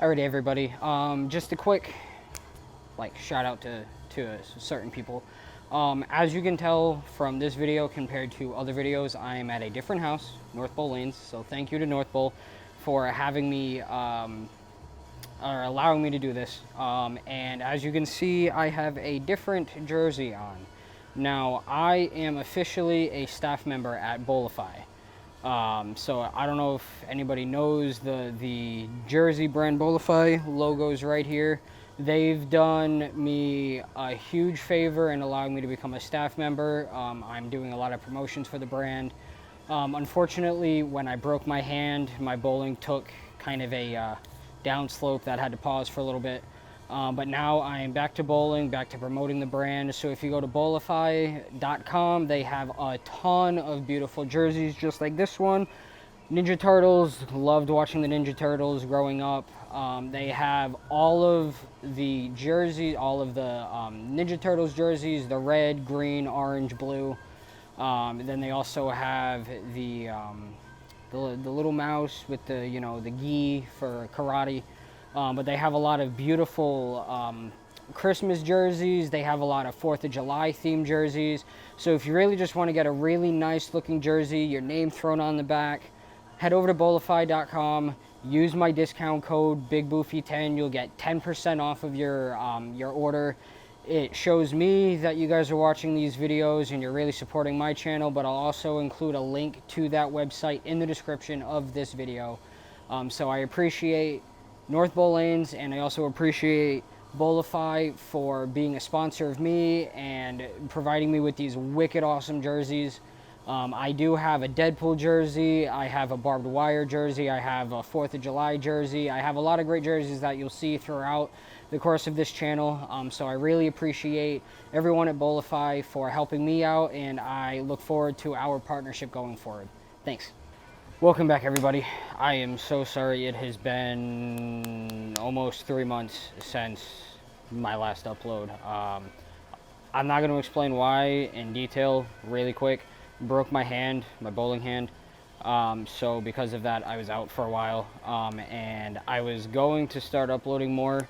Alrighty, everybody. Just a quick shout out to certain people. As you can tell from this video compared to other videos, I am at a different house, North Bowl Lanes. So thank you to North Bowl for having me or allowing me to do this. And as you can see, I have a different jersey on. Now, I am officially a staff member at Bowlify. So I don't know if anybody knows the jersey brand Bowlify logos right here. They've done me a huge favor in allowing me to become a staff member. I'm doing a lot of promotions for the brand. Unfortunately, when I broke my hand, my bowling took kind of a downslope that had to pause for a little bit. But now I am back to bowling, back to promoting the brand. So if you go to bowlify.com, they have a ton of beautiful jerseys just like this one. Ninja Turtles, loved watching the Ninja Turtles growing up. They have all of the jerseys, all of the Ninja Turtles jerseys, the red, green, orange, blue. Then they also have the little mouse with the the gi for karate. But they have a lot of beautiful Christmas jerseys. They have a lot of 4th of July themed jerseys. So if you really just want to get a really nice looking jersey, your name thrown on the back, head over to bowlify.com. Use my discount code BigBoofy10. You'll get 10% off of your order. It shows me that you guys are watching these videos and you're really supporting my channel, but I'll also include a link to that website in the description of this video. So I appreciate North Bowl Lanes, and I also appreciate Bowlify for being a sponsor of me and providing me with these wicked awesome jerseys. I do have a Deadpool jersey, I have a barbed wire jersey, I have a 4th of July jersey. I have a lot of great jerseys that you'll see throughout the course of this channel. So I really appreciate everyone at Bowlify for helping me out, and I look forward to our partnership going forward. Thanks. Welcome back, everybody. I am so sorry it has been almost 3 months since my last upload. I'm not going to explain why in detail really quick. Broke my hand, my bowling hand. So because of that, I was out for a while. And I was going to start uploading more.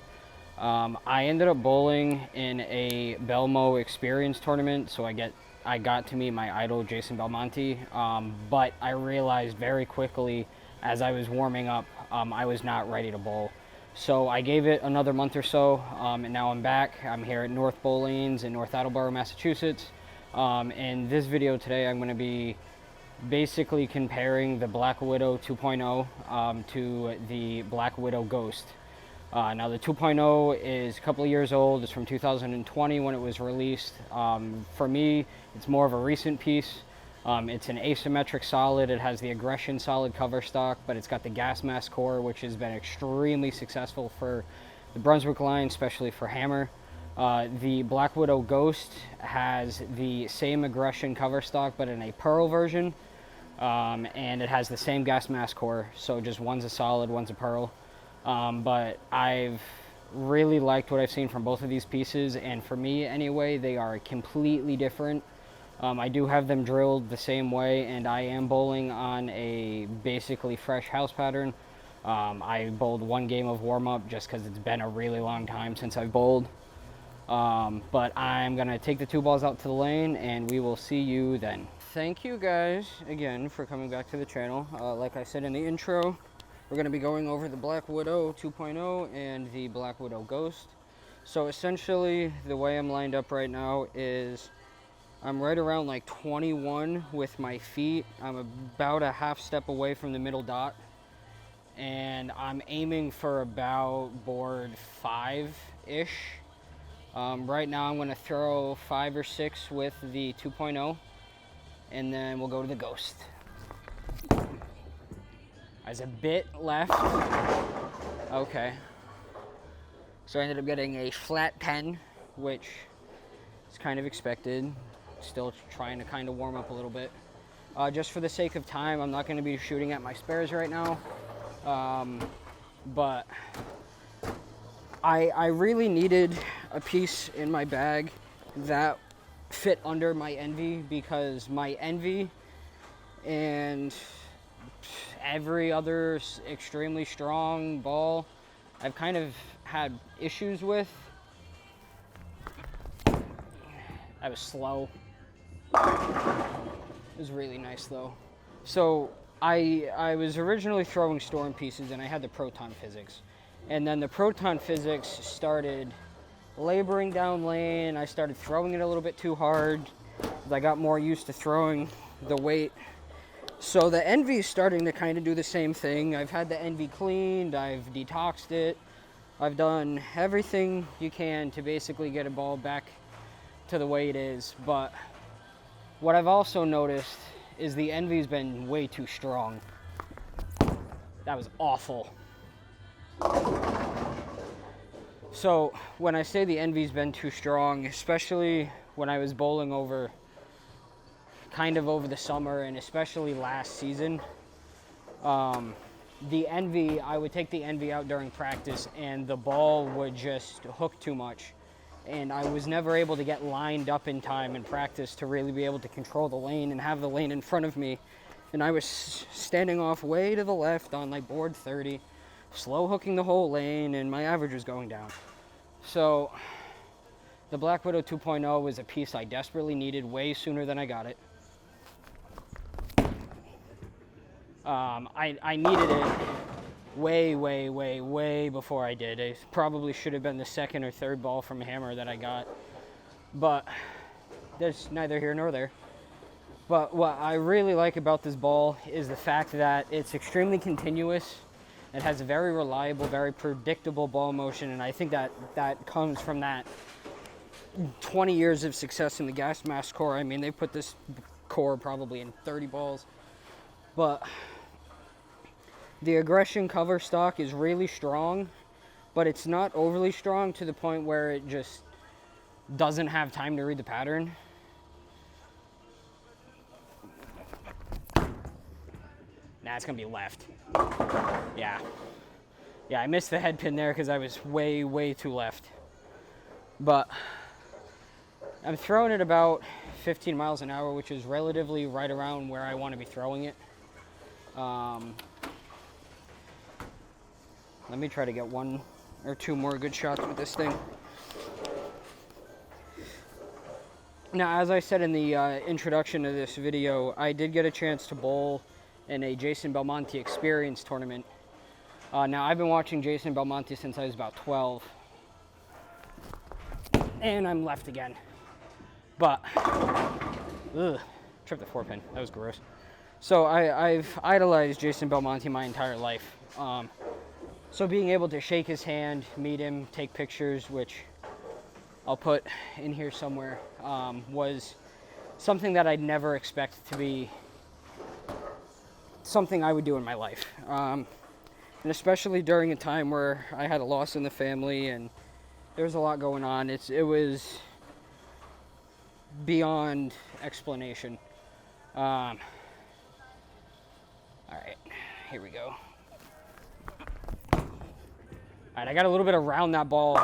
I ended up bowling in a Belmo Experience tournament, so I got to meet my idol, Jason Belmonte, but I realized very quickly as I was warming up, I was not ready to bowl. So I gave it another month or so, and now I'm back. I'm here at North Bowl Lanes in North Attleboro, Massachusetts. In this video today, I'm going to be basically comparing the Black Widow 2.0 to the Black Widow Ghost. Now the 2.0 is a couple of years old. It's from 2020 when it was released. For me, it's more of a recent piece. It's an asymmetric solid. It has the aggression solid cover stock, but it's got the gas mask core, which has been extremely successful for the Brunswick line, especially for hammer. The Black Widow Ghost has the same aggression cover stock, but in a pearl version. And it has the same gas mask core, so just one's a solid, one's a pearl. But I've really liked what I've seen from both of these pieces, and for me anyway, they are completely different. I do have them drilled the same way, and I am bowling on a basically fresh house pattern. I bowled one game of warm-up just because it's been a really long time since I've bowled. But I'm going to take the 2 balls out to the lane, and we will see you then. Thank you guys again for coming back to the channel. Like I said in the intro, we're going to be going over the Black Widow 2.0 and the Black Widow Ghost. So essentially, the way I'm lined up right now is I'm right around like 21 with my feet. I'm about a half step away from the middle dot. And I'm aiming for about board 5-ish. Right now I'm going to throw 5 or 6 with the 2.0. And then we'll go to the Ghost. There's a bit left. Okay. So I ended up getting a flat 10, which is kind of expected. Still trying to kind of warm up a little bit. Just for the sake of time, I'm not going to be shooting at my spares right now. But I really needed a piece in my bag that fit under my Envy, because my Envy and every other extremely strong ball I've kind of had issues with. I was slow. It was really nice though. So I was originally throwing storm pieces and I had the proton physics. And then the proton physics started laboring down lane. I started throwing it a little bit too hard. I got more used to throwing the weight. So the Envy is starting to kind of do the same thing. I've had the Envy cleaned, I've detoxed it. I've done everything you can to basically get a ball back to the way it is. But what I've also noticed is the Envy's been way too strong. That was awful. So when I say the Envy's been too strong, especially when I was bowling over the summer and especially last season, the Envy, I would take the Envy out during practice and the ball would just hook too much. And I was never able to get lined up in time in practice to really be able to control the lane and have the lane in front of me. And I was standing off way to the left on like board 30, slow hooking the whole lane, and my average was going down. So the Black Widow 2.0 was a piece I desperately needed way sooner than I got it. I needed it way before I did. It probably should have been the second or third ball from Hammer that I got, but there's neither here nor there. But what I really like about this ball is the fact that it's extremely continuous. It has a very reliable, very predictable ball motion, and I think that comes from that 20 years of success in the gas mask core. I mean, they put this core probably in 30 balls, but the aggression cover stock is really strong, but it's not overly strong to the point where it just doesn't have time to read the pattern. Nah, it's gonna be left. Yeah, I missed the head pin there because I was way too left. But I'm throwing it about 15 miles an hour, which is relatively right around where I want to be throwing it. Let me try to get one or two more good shots with this thing. Now, as I said in the introduction to this video, I did get a chance to bowl in a Jason Belmonte Experience tournament. Now, I've been watching Jason Belmonte since I was about 12. And I'm left again. But, tripped the 4-pin. That was gross. So I've idolized Jason Belmonte my entire life. So being able to shake his hand, meet him, take pictures, which I'll put in here somewhere, was something that I'd never expect to be something I would do in my life. And especially during a time where I had a loss in the family and there was a lot going on. It was beyond explanation. All right, here we go. All right, I got a little bit around that ball.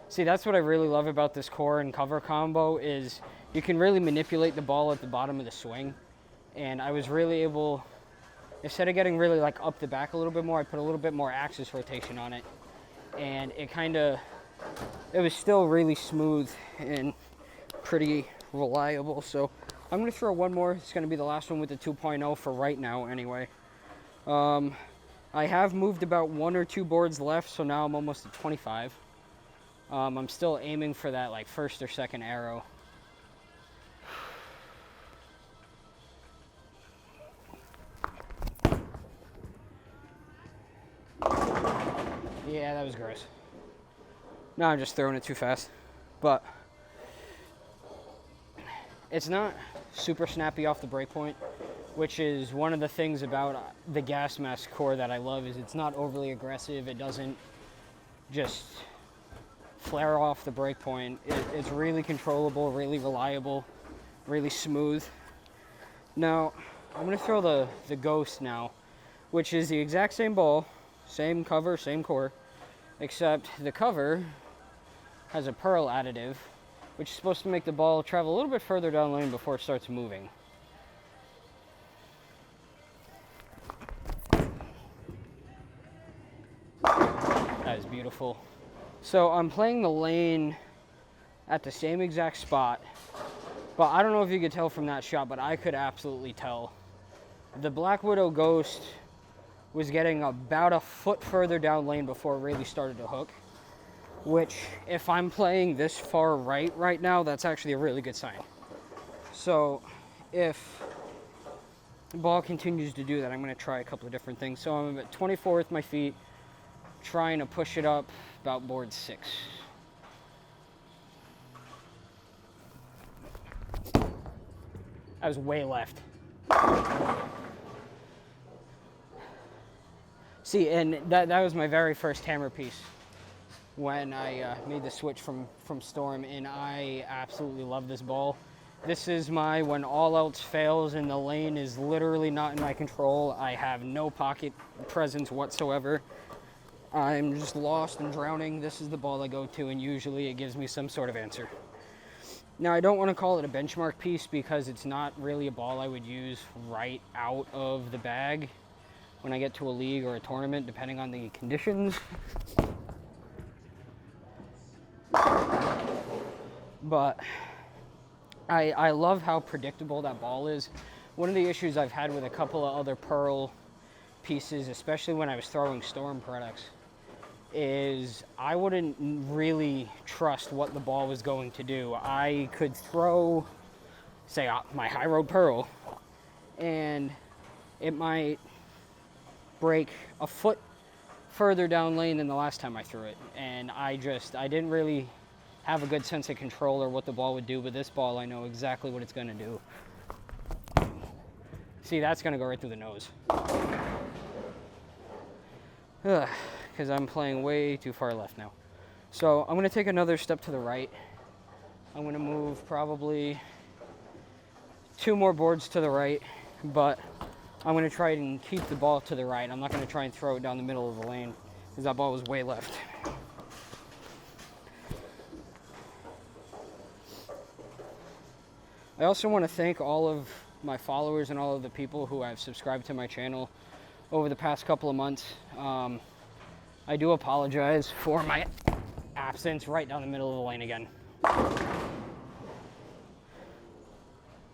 See, that's what I really love about this core and cover combo is you can really manipulate the ball at the bottom of the swing. And I was really able, instead of getting really like up the back a little bit more, I put a little bit more axis rotation on it. And it was still really smooth and pretty reliable. So I'm gonna throw one more. It's gonna be the last one with the 2.0 for right now anyway. I have moved about 1 or 2 boards left, so now I'm almost at 25. I'm still aiming for that like first or second arrow. Yeah, that was gross. Now I'm just throwing it too fast. But it's not super snappy off the break point, which is one of the things about the gas mask core that I love is it's not overly aggressive. It doesn't just flare off the break point. It's really controllable, really reliable, really smooth. Now, I'm gonna throw the Ghost now, which is the exact same ball, same cover, same core, except the cover has a pearl additive, which is supposed to make the ball travel a little bit further down lane before it starts moving. That is beautiful. So I'm playing the lane at the same exact spot, but I don't know if you could tell from that shot, but I could absolutely tell. The Black Widow Ghost was getting about a foot further down lane before it really started to hook, which if I'm playing this far right now, that's actually a really good sign. So if the ball continues to do that, I'm going to try a couple of different things. So I'm at 24 with my feet, trying to push it up about board 6. I was way left. See, and that was my very first hammer piece when I made the switch from Storm, and I absolutely love this ball. This is my when all else fails and the lane is literally not in my control. I have no pocket presence whatsoever. I'm just lost and drowning. This is the ball I go to, and usually it gives me some sort of answer. Now, I don't want to call it a benchmark piece because it's not really a ball I would use right out of the bag when I get to a league or a tournament, depending on the conditions. But I love how predictable that ball is. One of the issues I've had with a couple of other Pearl pieces, especially when I was throwing Storm products, is I wouldn't really trust what the ball was going to do. I could throw, say, my High Road Pearl, and it might break a foot further down lane than the last time I threw it. And I didn't really have a good sense of control or what the ball would do, but this ball, I know exactly what it's going to do. See, that's going to go right through the nose. Because I'm playing way too far left now. So I'm going to take another step to the right. I'm going to move probably 2 more boards to the right, but I'm going to try and keep the ball to the right. I'm not going to try and throw it down the middle of the lane because that ball was way left. I also want to thank all of my followers and all of the people who have subscribed to my channel over the past couple of months. I do apologize for my absence right down the middle of the lane again. All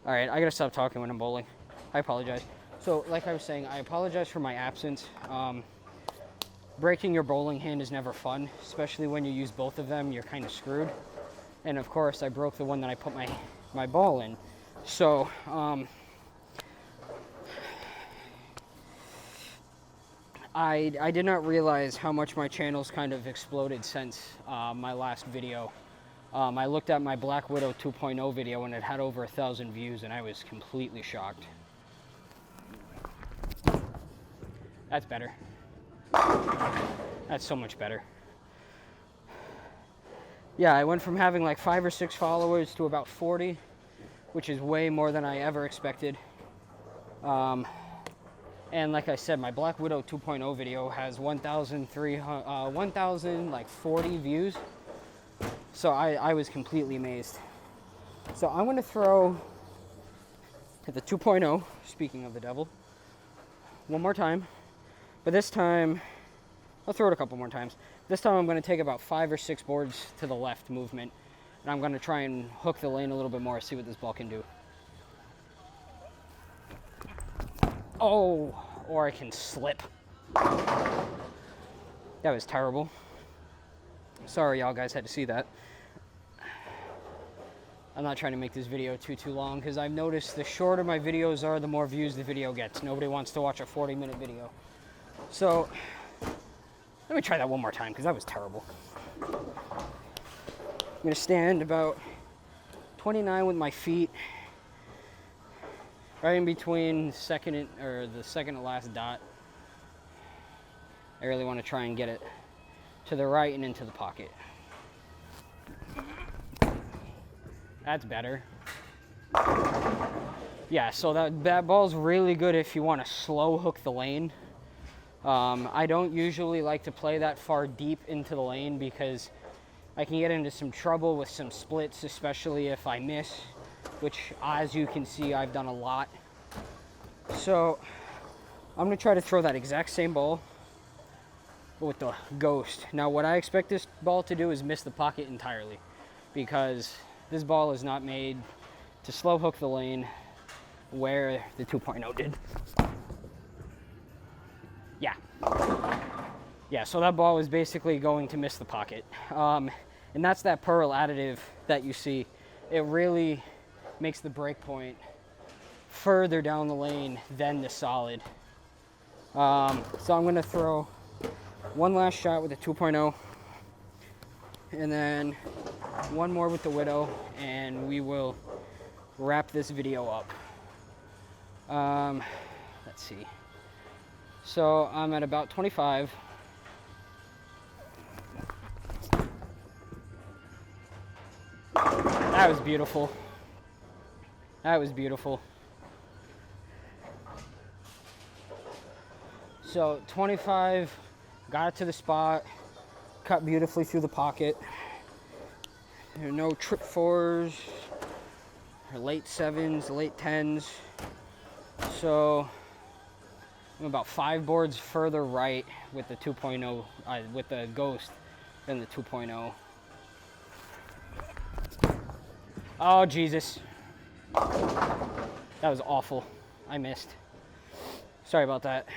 right, I gotta stop talking when I'm bowling. I apologize. So, like I was saying, I apologize for my absence. Breaking your bowling hand is never fun, especially when you use both of them, you're kind of screwed. And of course, I broke the one that I put my ball in. So, I did not realize how much my channel's kind of exploded since my last video. I looked at my Black Widow 2.0 video and it had over 1,000 views, and I was completely shocked. That's better. That's so much better. Yeah, I went from having like 5 or 6 followers to about 40, which is way more than I ever expected. And like I said, my Black Widow 2.0 video has 1,040 views. So I was completely amazed. So I'm going to throw to the 2.0, speaking of the devil, one more time. But this time, I'll throw it a couple more times. This time I'm going to take about 5 or 6 boards to the left movement. And I'm going to try and hook the lane a little bit more, see what this ball can do. Oh, or I can slip. That was terrible. Sorry y'all guys had to see that. I'm not trying to make this video too long because I've noticed the shorter my videos are, the more views the video gets. Nobody wants to watch a 40-minute video. So, let me try that one more time because that was terrible. I'm going to stand about 29 with my feet, right in between the second to last dot. I really want to try and get it to the right and into the pocket. That's better. Yeah, so that ball's really good if you want to slow hook the lane. I don't usually like to play that far deep into the lane because I can get into some trouble with some splits, especially if I miss, which, as you can see, I've done a lot. So I'm going to try to throw that exact same ball with the Ghost. Now what I expect this ball to do is miss the pocket entirely, because this ball is not made to slow hook the lane where the 2.0 did. Yeah, so that ball is basically going to miss the pocket. And that's that Pearl additive that you see. It really makes the break point further down the lane than the solid. So I'm gonna throw one last shot with the 2.0, and then one more with the Widow, and we will wrap this video up. Let's see. So I'm at about 25. That was beautiful. That was beautiful. So 25, got it to the spot, cut beautifully through the pocket. There are no trip fours, or late sevens, late tens. So I'm about 5 boards further right with the 2.0, with the Ghost than the 2.0. Oh, Jesus. That was awful. I missed. Sorry about that.